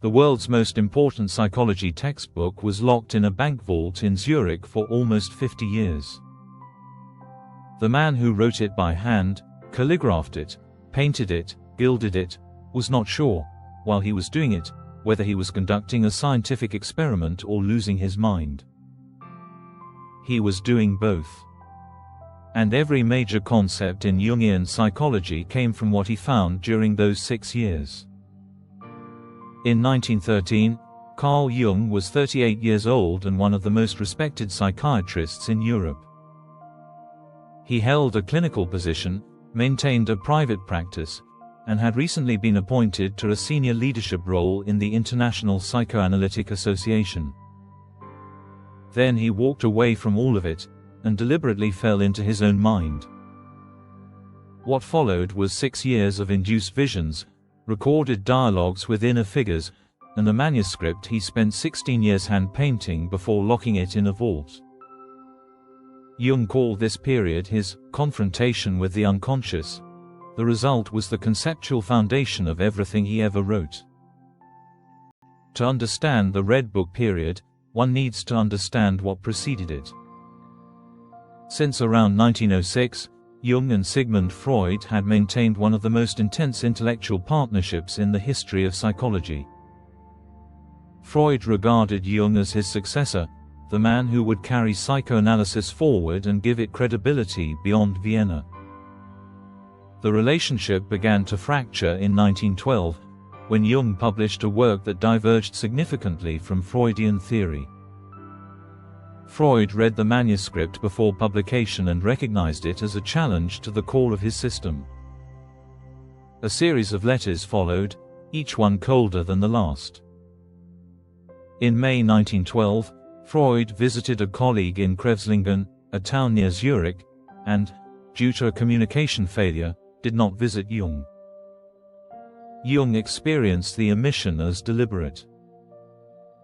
The world's most important psychology textbook was locked in a bank vault in Zurich for almost 50 years. The man who wrote it by hand, calligraphed it, painted it, gilded it, was not sure, while he was doing it, whether he was conducting a scientific experiment or losing his mind. He was doing both. And every major concept in Jungian psychology came from what he found during those 6 years. In 1913, Carl Jung was 38 years old and one of the most respected psychiatrists in Europe. He held a clinical position, maintained a private practice, and had recently been appointed to a senior leadership role in the International Psychoanalytic Association. Then he walked away from all of it, and deliberately fell into his own mind. What followed was 6 years of induced visions, recorded dialogues with inner figures, and a manuscript he spent 16 years hand-painting before locking it in a vault. Jung called this period his confrontation with the unconscious. The result was the conceptual foundation of everything he ever wrote. To understand the Red Book period, one needs to understand what preceded it. Since around 1906, Jung and Sigmund Freud had maintained one of the most intense intellectual partnerships in the history of psychology. Freud regarded Jung as his successor, the man who would carry psychoanalysis forward and give it credibility beyond Vienna. The relationship began to fracture in 1912, when Jung published a work that diverged significantly from Freudian theory. Freud read the manuscript before publication and recognized it as a challenge to the core of his system. A series of letters followed, each one colder than the last. In May 1912, Freud visited a colleague in Kreuzlingen, a town near Zurich, and, due to a communication failure, did not visit Jung. Jung experienced the omission as deliberate.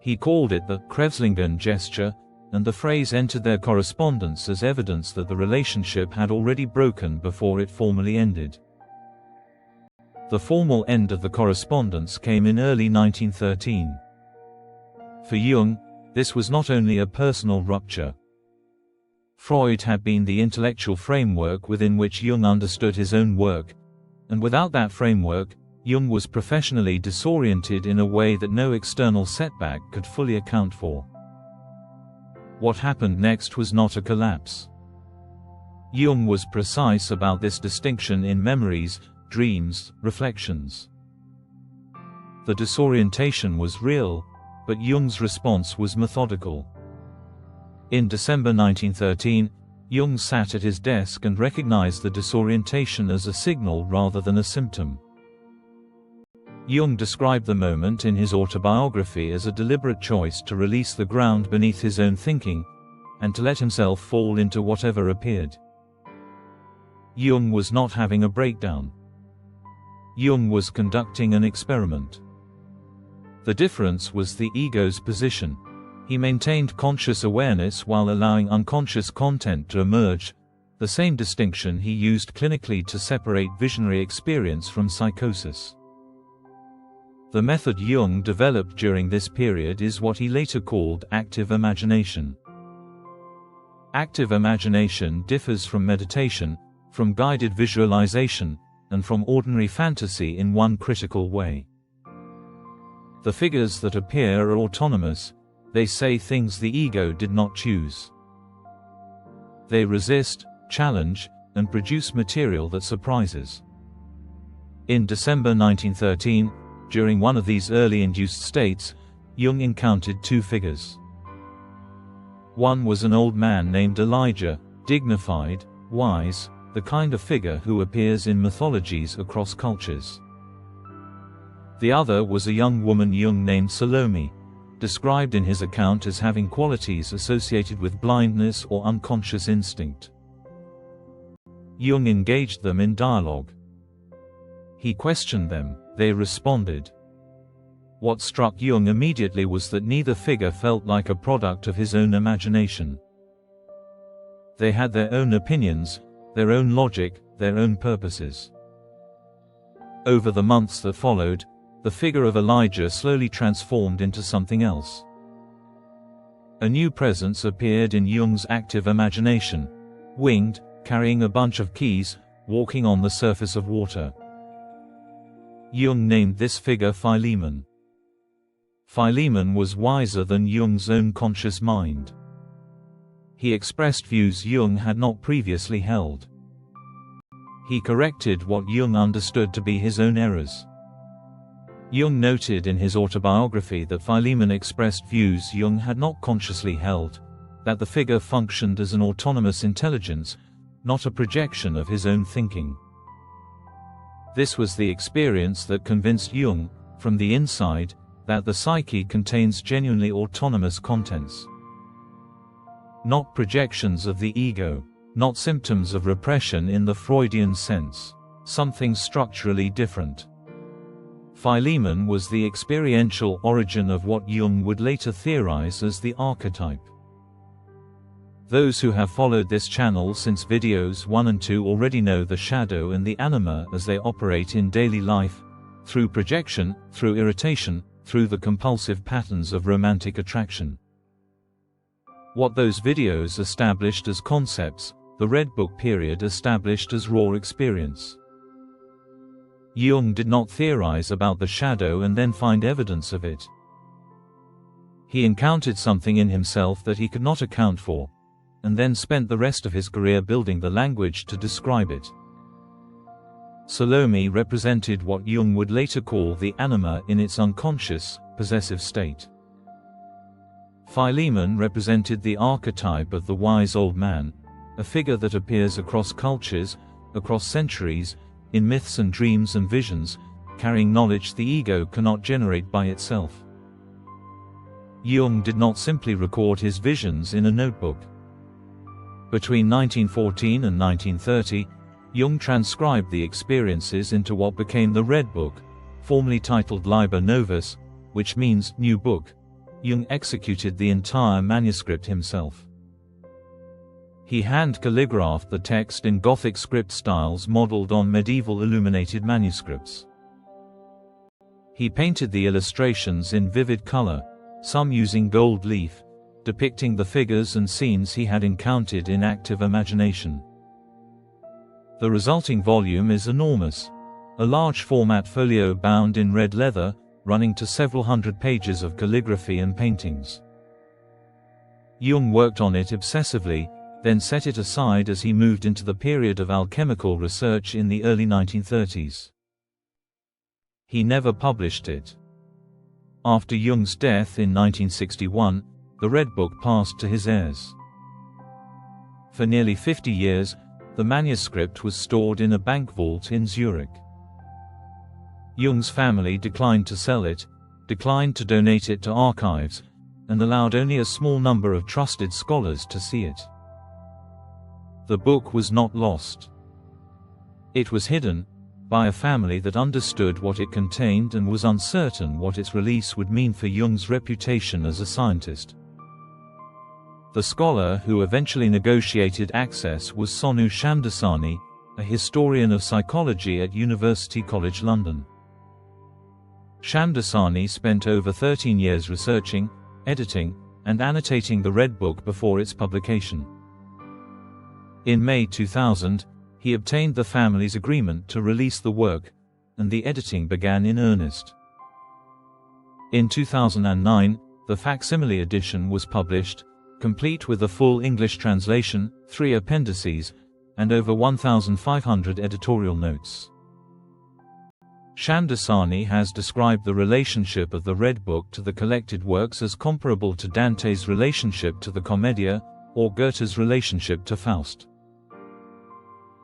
He called it the Kreuzlingen gesture, and the phrase entered their correspondence as evidence that the relationship had already broken before it formally ended. The formal end of the correspondence came in early 1913. For Jung, this was not only a personal rupture. Freud had been the intellectual framework within which Jung understood his own work, and without that framework, Jung was professionally disoriented in a way that no external setback could fully account for. What happened next was not a collapse. Jung was precise about this distinction in memories, dreams, reflections. The disorientation was real, but Jung's response was methodical. In December 1913, Jung sat at his desk and recognized the disorientation as a signal rather than a symptom. Jung described the moment in his autobiography as a deliberate choice to release the ground beneath his own thinking, and to let himself fall into whatever appeared. Jung was not having a breakdown. Jung was conducting an experiment. The difference was the ego's position. He maintained conscious awareness while allowing unconscious content to emerge, the same distinction he used clinically to separate visionary experience from psychosis. The method Jung developed during this period is what he later called active imagination. Active imagination differs from meditation, from guided visualization, and from ordinary fantasy in one critical way. The figures that appear are autonomous. They say things the ego did not choose. They resist, challenge, and produce material that surprises. In December 1913, during one of these early induced states, Jung encountered two figures. One was an old man named Elijah, dignified, wise, the kind of figure who appears in mythologies across cultures. The other was a young woman Jung named Salome, described in his account as having qualities associated with blindness or unconscious instinct. Jung engaged them in dialogue. He questioned them, they responded. What struck Jung immediately was that neither figure felt like a product of his own imagination. They had their own opinions, their own logic, their own purposes. Over the months that followed, the figure of Elijah slowly transformed into something else. A new presence appeared in Jung's active imagination, winged, carrying a bunch of keys, walking on the surface of water. Jung named this figure Philemon. Philemon was wiser than Jung's own conscious mind. He expressed views Jung had not previously held. He corrected what Jung understood to be his own errors. Jung noted in his autobiography that Philemon expressed views Jung had not consciously held, that the figure functioned as an autonomous intelligence, not a projection of his own thinking. This was the experience that convinced Jung, from the inside, that the psyche contains genuinely autonomous contents. Not projections of the ego, not symptoms of repression in the Freudian sense, something structurally different. Philemon was the experiential origin of what Jung would later theorize as the archetype. Those who have followed this channel since videos 1 and 2 already know the shadow and the anima as they operate in daily life, through projection, through irritation, through the compulsive patterns of romantic attraction. What those videos established as concepts, the Red Book period established as raw experience. Jung did not theorize about the shadow and then find evidence of it. He encountered something in himself that he could not account for, and then spent the rest of his career building the language to describe it. Salome represented what Jung would later call the anima in its unconscious, possessive state. Philemon represented the archetype of the wise old man, a figure that appears across cultures, across centuries, in myths and dreams and visions, carrying knowledge the ego cannot generate by itself. Jung did not simply record his visions in a notebook. Between 1914 and 1930, Jung transcribed the experiences into what became the Red Book, formerly titled Liber Novus, which means new book. Jung executed the entire manuscript himself. He hand-calligraphed the text in Gothic script styles modeled on medieval illuminated manuscripts. He painted the illustrations in vivid color, some using gold leaf, depicting the figures and scenes he had encountered in active imagination. The resulting volume is enormous, a large format folio bound in red leather, running to several hundred pages of calligraphy and paintings. Jung worked on it obsessively, then set it aside as he moved into the period of alchemical research in the early 1930s. He never published it. After Jung's death in 1961, the Red Book passed to his heirs. For nearly 50 years, the manuscript was stored in a bank vault in Zurich. Jung's family declined to sell it, declined to donate it to archives, and allowed only a small number of trusted scholars to see it. The book was not lost. It was hidden, by a family that understood what it contained and was uncertain what its release would mean for Jung's reputation as a scientist. The scholar who eventually negotiated access was Sonu Shamdasani, a historian of psychology at University College London. Shamdasani spent over 13 years researching, editing, and annotating the Red Book before its publication. In May 2000, he obtained the family's agreement to release the work, and the editing began in earnest. In 2009, the facsimile edition was published, complete with a full English translation, 3 appendices, and over 1,500 editorial notes. Shamdasani has described the relationship of the Red Book to the collected works as comparable to Dante's relationship to the Commedia, or Goethe's relationship to Faust.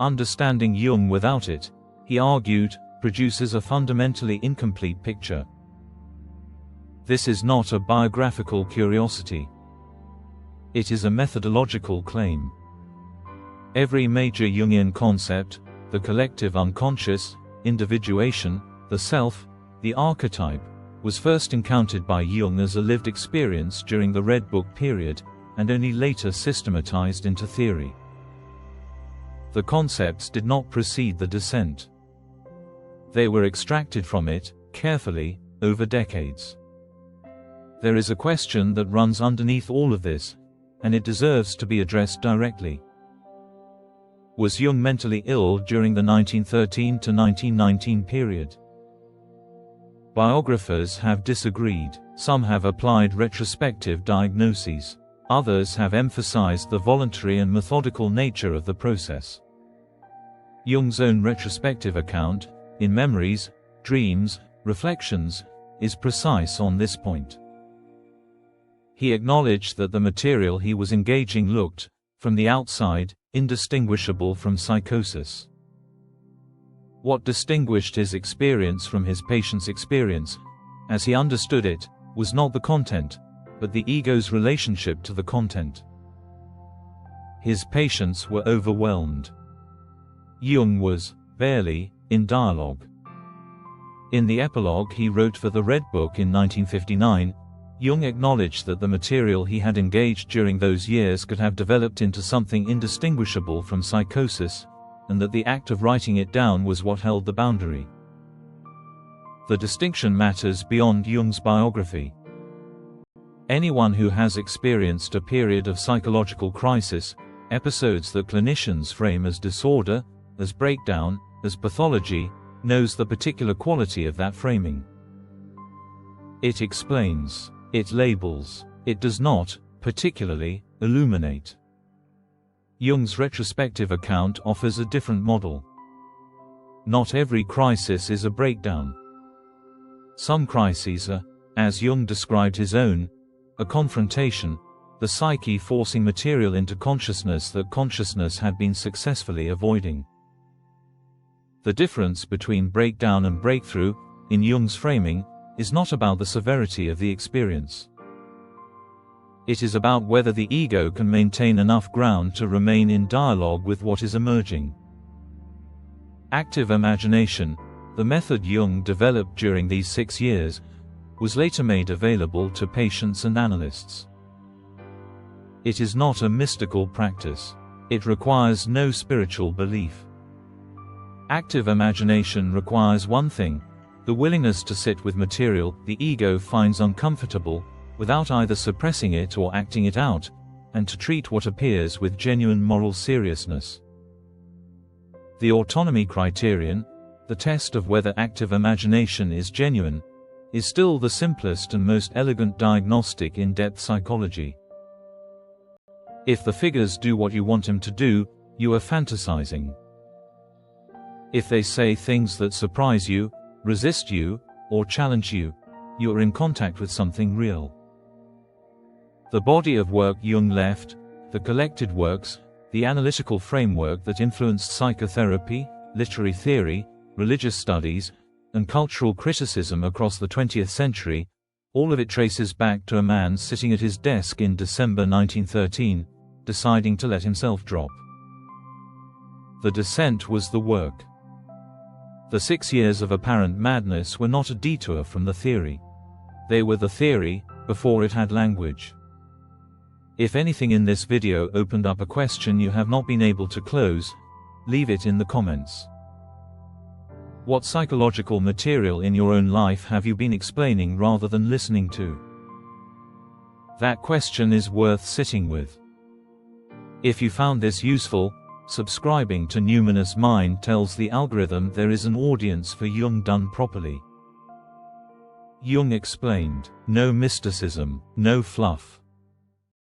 Understanding Jung without it, he argued, produces a fundamentally incomplete picture. This is not a biographical curiosity. It is a methodological claim. Every major Jungian concept, the collective unconscious, individuation, the self, the archetype, was first encountered by Jung as a lived experience during the Red Book period, and only later systematized into theory. The concepts did not precede the descent. They were extracted from it, carefully, over decades. There is a question that runs underneath all of this, and it deserves to be addressed directly. Was Jung mentally ill during the 1913 to 1919 period? Biographers have disagreed. Some have applied retrospective diagnoses. Others have emphasized the voluntary and methodical nature of the process. Jung's own retrospective account, in Memories, Dreams, Reflections, is precise on this point. He acknowledged that the material he was engaging looked, from the outside, indistinguishable from psychosis. What distinguished his experience from his patient's experience, as he understood it, was not the content, but the ego's relationship to the content. His patients were overwhelmed. Jung was, barely, in dialogue. In the epilogue he wrote for the Red Book in 1959, Jung acknowledged that the material he had engaged during those years could have developed into something indistinguishable from psychosis, and that the act of writing it down was what held the boundary. The distinction matters beyond Jung's biography. Anyone who has experienced a period of psychological crisis, episodes that clinicians frame as disorder, as breakdown, as pathology, knows the particular quality of that framing. It explains. It labels. It does not, particularly, illuminate. Jung's retrospective account offers a different model. Not every crisis is a breakdown. Some crises are, as Jung described his own, a confrontation, the psyche forcing material into consciousness that consciousness had been successfully avoiding. The difference between breakdown and breakthrough, in Jung's framing, is not about the severity of the experience. It is about whether the ego can maintain enough ground to remain in dialogue with what is emerging. Active imagination, the method Jung developed during these 6 years, was later made available to patients and analysts. It is not a mystical practice. It requires no spiritual belief. Active imagination requires one thing: the willingness to sit with material the ego finds uncomfortable, without either suppressing it or acting it out, and to treat what appears with genuine moral seriousness. The autonomy criterion, the test of whether active imagination is genuine, is still the simplest and most elegant diagnostic in depth psychology. If the figures do what you want them to do, you are fantasizing. If they say things that surprise you, resist you, or challenge you, you are in contact with something real. The body of work Jung left, the collected works, the analytical framework that influenced psychotherapy, literary theory, religious studies, and cultural criticism across the 20th century, all of it traces back to a man sitting at his desk in December 1913, deciding to let himself drop. The descent was the work. The 6 years of apparent madness were not a detour from the theory. They were the theory, before it had language. If anything in this video opened up a question you have not been able to close, leave it in the comments. What psychological material in your own life have you been explaining rather than listening to? That question is worth sitting with. If you found this useful, subscribing to Numinous Mind tells the algorithm there is an audience for Jung done properly. Jung explained. No mysticism, no fluff.